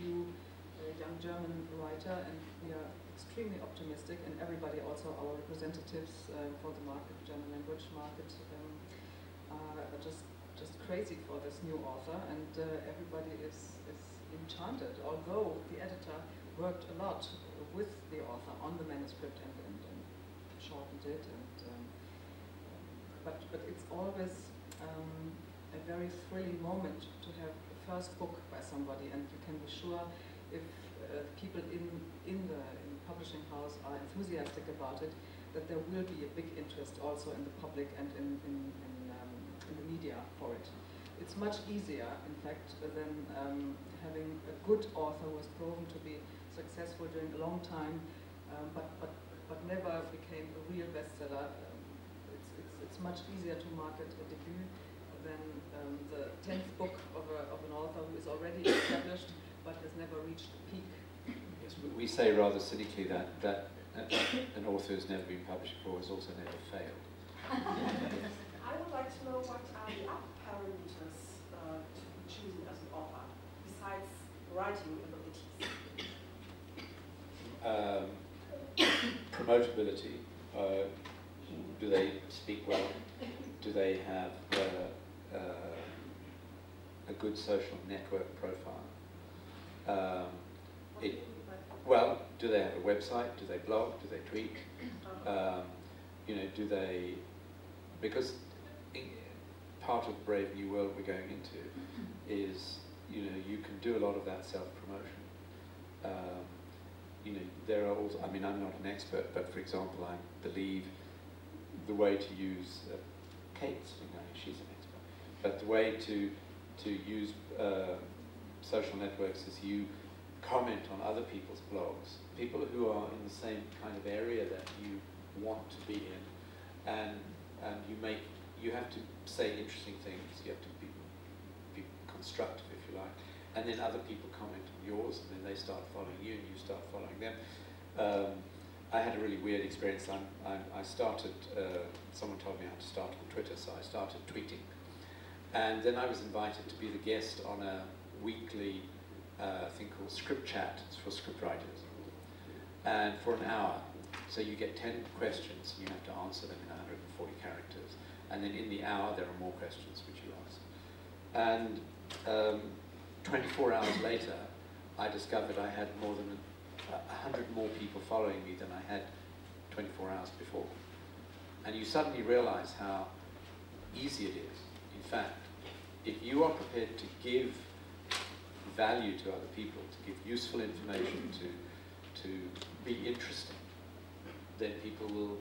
debut young German writer, and we are extremely optimistic, and everybody, also our representatives for the market, German language market, are just crazy for this new author, and everybody is enchanted, although the editor worked a lot with the author on the manuscript and shortened it, and but it's always a very thrilling moment to have the first book by somebody, and you can be sure if people in the publishing house are enthusiastic about it, that there will be a big interest also in the public and in the media for it. It's much easier, in fact, than having a good author who has proven to be successful during a long time, but never became a real bestseller. It's much easier to market a debut than the 10th book of an author who is already established but has never reached the peak. Yes, we say rather cynically that an author who's never been published before has also never failed. I would like to know what are the other parameters to be chosen as an author, besides writing abilities? Promotability. Do they speak well? Do they have a good social network profile? Well, do they have a website? Do they blog? Do they tweet? You know, do they? Because part of the Brave New World we're going into is, you know, you can do a lot of that self-promotion. You know, there are also, I mean, I'm not an expert, but for example, I believe the way to use Kate's, you know, she's an expert, but the way to use social networks is you comment on other people's blogs, people who are in the same kind of area that you want to be in, and you have to say interesting things, you have to be constructive, if you like, and then other people comment on yours, and then they start following you, and you start following them. I had a really weird experience. I started, someone told me how to start on Twitter, so I started tweeting. And then I was invited to be the guest on a weekly thing called Script Chat. It's for script writers. And for an hour. So you get 10 questions, and you have to answer them in 140 characters. And then in the hour, there are more questions which you ask. And 24 hours later, I discovered I had more than 100 more people following me than I had 24 hours before. And you suddenly realize how easy it is. In fact, if you are prepared to give value to other people, to give useful information, to be interesting, then people will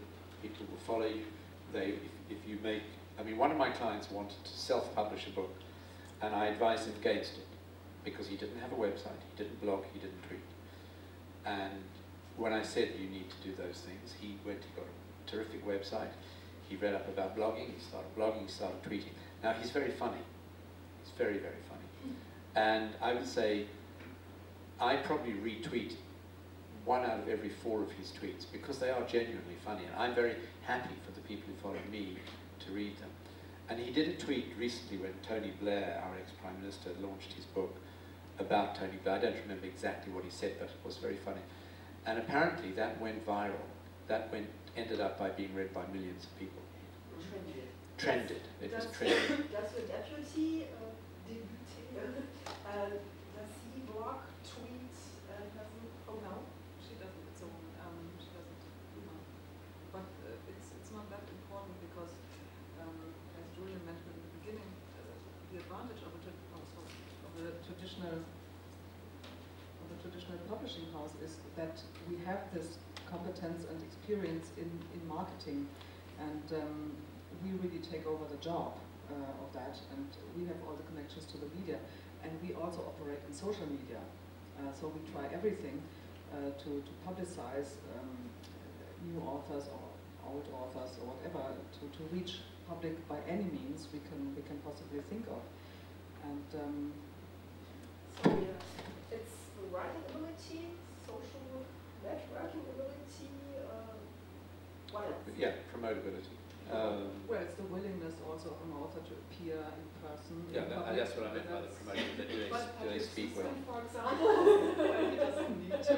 follow you. If you make, I mean, one of my clients wanted to self-publish a book, and I advised him against it because he didn't have a website, he didn't blog, he didn't tweet. And when I said you need to do those things, he went, he got a terrific website, he read up about blogging, he started blogging, he started tweeting. Now he's very funny, he's very, very funny. And I would say, I probably retweet 1 out of every 4 of his tweets because they are genuinely funny, and I'm very happy for the people who follow me to read them. And he did a tweet recently when Tony Blair, our ex-Prime Minister, launched his book about Tony Blair. I don't remember exactly what he said, but it was very funny. And apparently that went viral. That ended up by being read by millions of people. Trended. It was trended. Does your deputy does he blog, tweet, Oh no, she doesn't. So she doesn't. No. But it's not that important because, as Julian mentioned in the beginning, the advantage of the traditional publishing house is that we have this competence and experience in marketing, and we really take over the job of that, and we have all the connections to the media, and we also operate in social media. So we try everything to publicize new authors or old authors or whatever, to reach public by any means we can possibly think of. And so yeah, it's writing ability, social networking ability, what else? Yeah, promotability. Well, it's the willingness also of an author to appear in person. Yeah, that's what I meant by the promotion. Do they speak well? For example, He doesn't need to.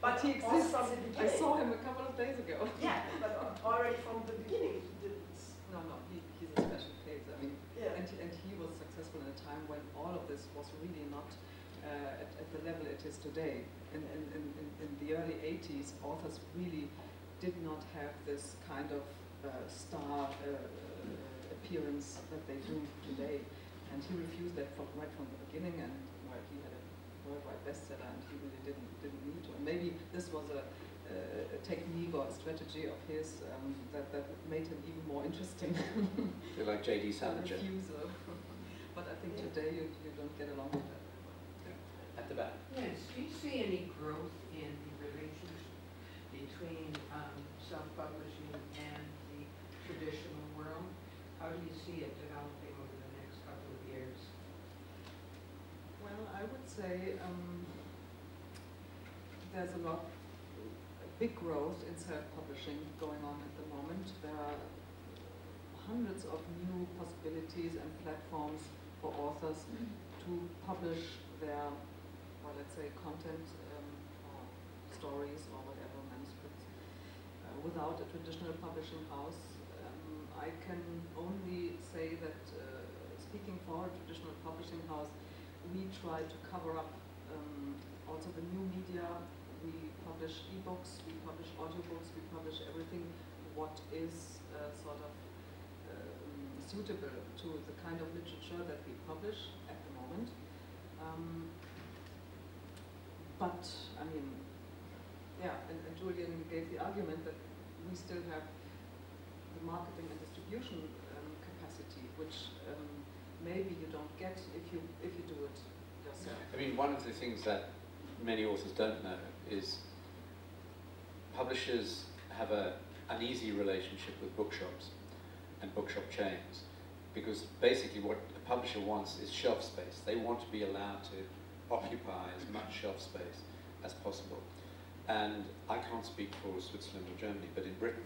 but he also exists. from the I beginning. saw him a couple of days ago. Yeah, but already from the beginning he didn't. No, he's a special case. I mean, Yeah. and he was successful in a time when all of this was really not at the level it is today. In the early 80s, authors really did not have this kind of star appearance that they do today. And he refused that right from the beginning, and well, he had a worldwide bestseller, and he really didn't need to. And maybe this was a technique or a strategy of his that made him even more interesting. You're like J.D. Salinger. Refusal. But I think today you don't get along with that. At the back. Yes, do you see any growth in the relations between self-publishing and the traditional world? How do you see it developing over the next couple of years? Well, I would say there's a big growth in self-publishing going on at the moment. There are hundreds of new possibilities and platforms for authors to publish their, well, let's say, content or stories or whatever, manuscripts, without a traditional publishing house. I can only say that, speaking for a traditional publishing house, we try to cover up also the new media. We publish ebooks, we publish audiobooks, we publish everything what is sort of suitable to the kind of literature that we publish at the moment. But, I mean, yeah, and Julian gave the argument that we still have the marketing and distribution capacity, which maybe you don't get if you do it yourself. I mean, one of the things that many authors don't know is publishers have an uneasy relationship with bookshops and bookshop chains, because basically what a publisher wants is shelf space. They want to be allowed to occupy as much shelf space as possible. And I can't speak for Switzerland or Germany, but in Britain,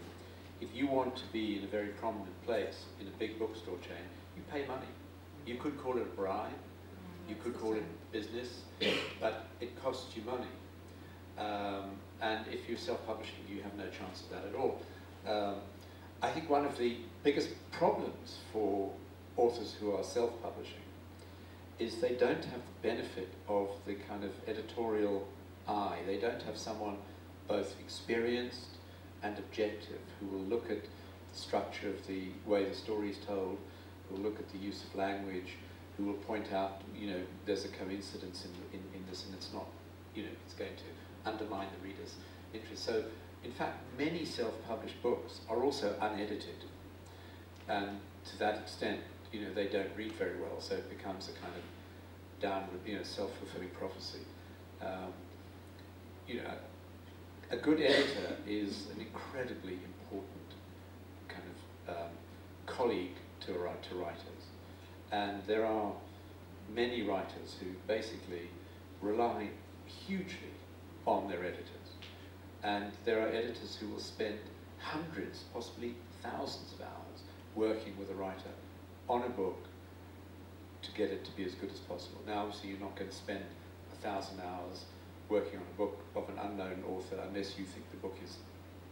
if you want to be in a very prominent place in a big bookstore chain, you pay money. You could call it a bribe, you could call it business, but it costs you money. And if you're self-publishing, you have no chance of that at all. I think one of the biggest problems for authors who are self-publishing is they don't have the benefit of the kind of editorial eye. They don't have someone both experienced and objective who will look at the structure of the way the story is told, who will look at the use of language, who will point out, you know, there's a coincidence in this and it's not, you know, it's going to undermine the reader's interest. So, in fact, many self-published books are also unedited, and to that extent, you know, they don't read very well, so it becomes a kind of downward, you know, self-fulfilling prophecy. You know, a good editor is an incredibly important kind of colleague to writers, and there are many writers who basically rely hugely on their editors. And there are editors who will spend hundreds, possibly thousands of hours working with a writer on a book to get it to be as good as possible. Now, obviously, you're not going to spend 1,000 hours working on a book of an unknown author unless you think the book is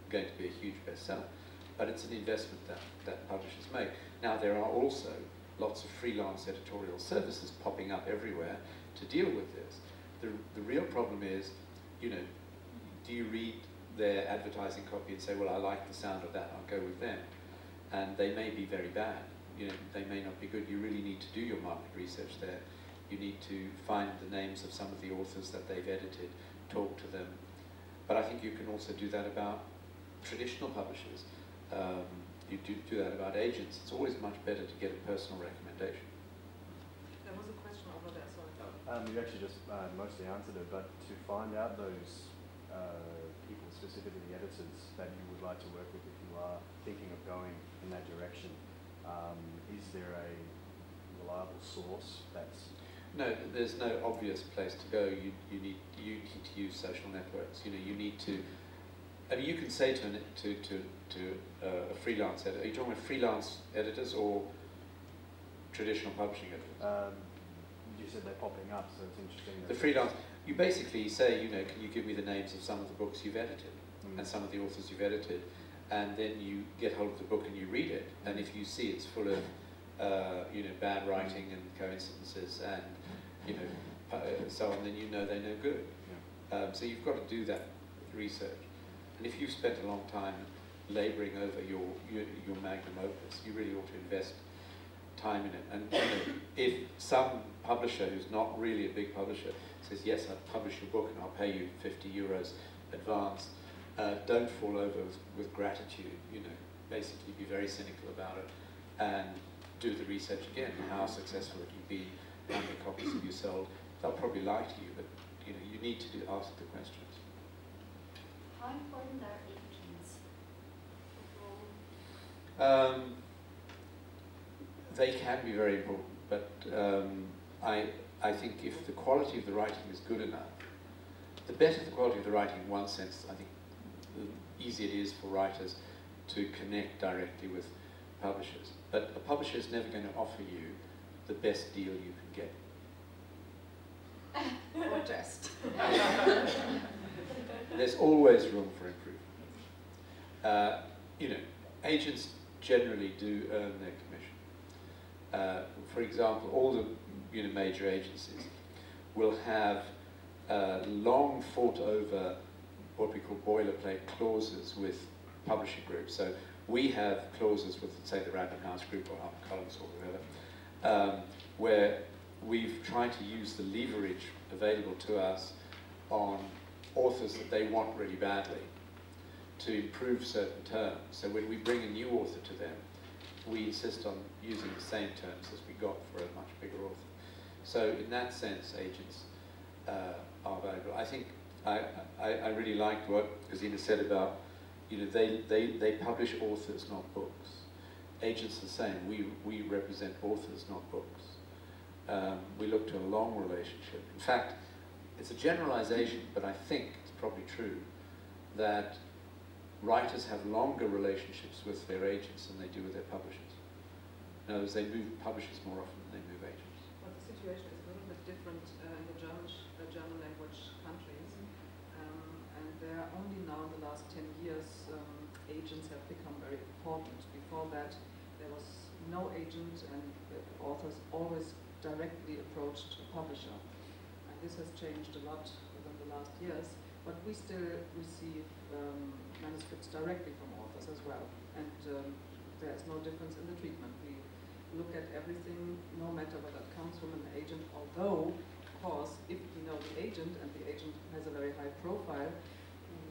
going to be a huge bestseller. But it's an investment that publishers make. Now, there are also lots of freelance editorial services popping up everywhere to deal with this. The real problem is, you know, do you read their advertising copy and say, well, I like the sound of that, I'll go with them. And they may be very bad. You know, they may not be good. You really need to do your market research there. You need to find the names of some of the authors that they've edited, talk to them. But I think you can also do that about traditional publishers. You do that about agents. It's always much better to get a personal recommendation. There was a question over there, sorry. You actually just mostly answered it, but to find out those people, specifically the editors that you would like to work with if you are thinking of going in that direction, is there a reliable source that's... No, there's no obvious place to go. You need to use social networks. You know, you need to I mean, you can say to a freelance editor, are you talking about freelance editors or traditional publishing editors? You said they're popping up, so it's interesting. The freelance, you basically say, you know, can you give me the names of some of the books you've edited and some of the authors you've edited, and then you get hold of the book and you read it, and if you see it's full of, you know, bad writing and coincidences and, you know, so on, then you know they're no good. Yeah. So you've got to do that research. And if you've spent a long time labouring over your magnum opus, you really ought to invest time in it. And you know, if some publisher who's not really a big publisher says, yes, I'll publish your book and I'll pay you 50 euros advance, don't fall over with gratitude, you know, basically be very cynical about it and do the research again. How successful it will be, how many copies have you sold? They'll probably lie to you, but you know, you need to ask the questions. How important are agents? They can be very important, but I think if the quality of the writing is good enough, the better the quality of the writing in one sense, I think the easier it is for writers to connect directly with publishers. But a publisher is never going to offer you the best deal you can get. Or just. There's always room for improvement. You know, agents generally do earn their commission. For example, all the major agencies will have long fought over what we call boilerplate clauses with publishing groups. So we have clauses with, say, the Random House Group or HarperCollins or whoever, where we've tried to use the leverage available to us on authors that they want really badly to improve certain terms. So when we bring a new author to them, we insist on using the same terms as we got for a much bigger author. So in that sense, agents are valuable. I think I really liked what Gesine said about, you know, they publish authors, not books. Agents are the same. We represent authors, not books. We look to a long relationship. In fact, it's a generalization, but I think it's probably true that writers have longer relationships with their agents than they do with their publishers. In other words, they move publishers more often than they move agents. But the situation is a little bit different in the German language countries. And there are only now in the last 10 years, agents have become very important. Before that, there was no agent, and authors always directly approached a publisher. And this has changed a lot within the last years, but we still receive manuscripts directly from authors as well. And there is no difference in the treatment. We look at everything, no matter whether it comes from an agent, although, of course, if we know the agent and the agent has a very high profile,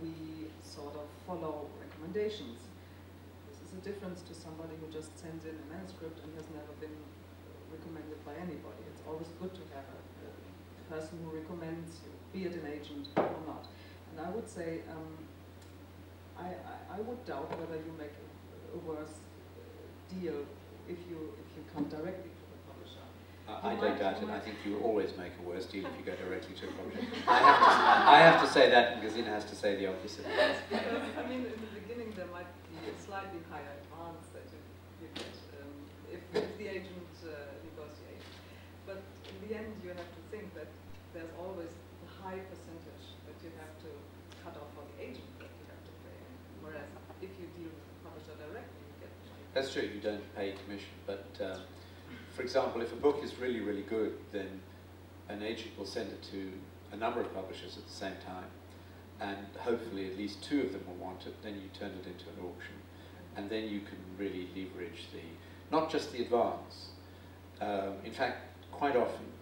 we sort of follow recommendations. This is a difference to somebody who just sends in a manuscript and has never been recommended by anybody. It's always good to have a person who recommends you, be it an agent or not. And I would say, I would doubt whether you make a worse deal if you come directly to the publisher. I don't doubt it. I think you always make a worse deal if you go directly to a publisher. I have to say that, and Gesine has to say the opposite. Yes, because, I mean, in the beginning there might be a slightly higher advance that you get if the agent negotiates. But in the end, you have to think that there's always a high percentage that you have to cut off for the agent that you have to pay. Whereas if you deal with the publisher directly, you get money. That's true, you don't pay commission, but for example, if a book is really, really good, then an agent will send it to a number of publishers at the same time, and hopefully at least 2 of them will want it, then you turn it into an auction, and then you can really leverage not just the advance. In fact, quite often,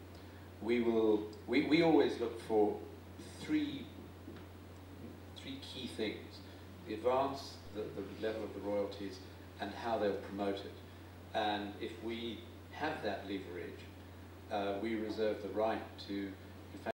we always look for three key things: the advance, the level of the royalties, and how they'll promote it. And if we have that leverage, we reserve the right to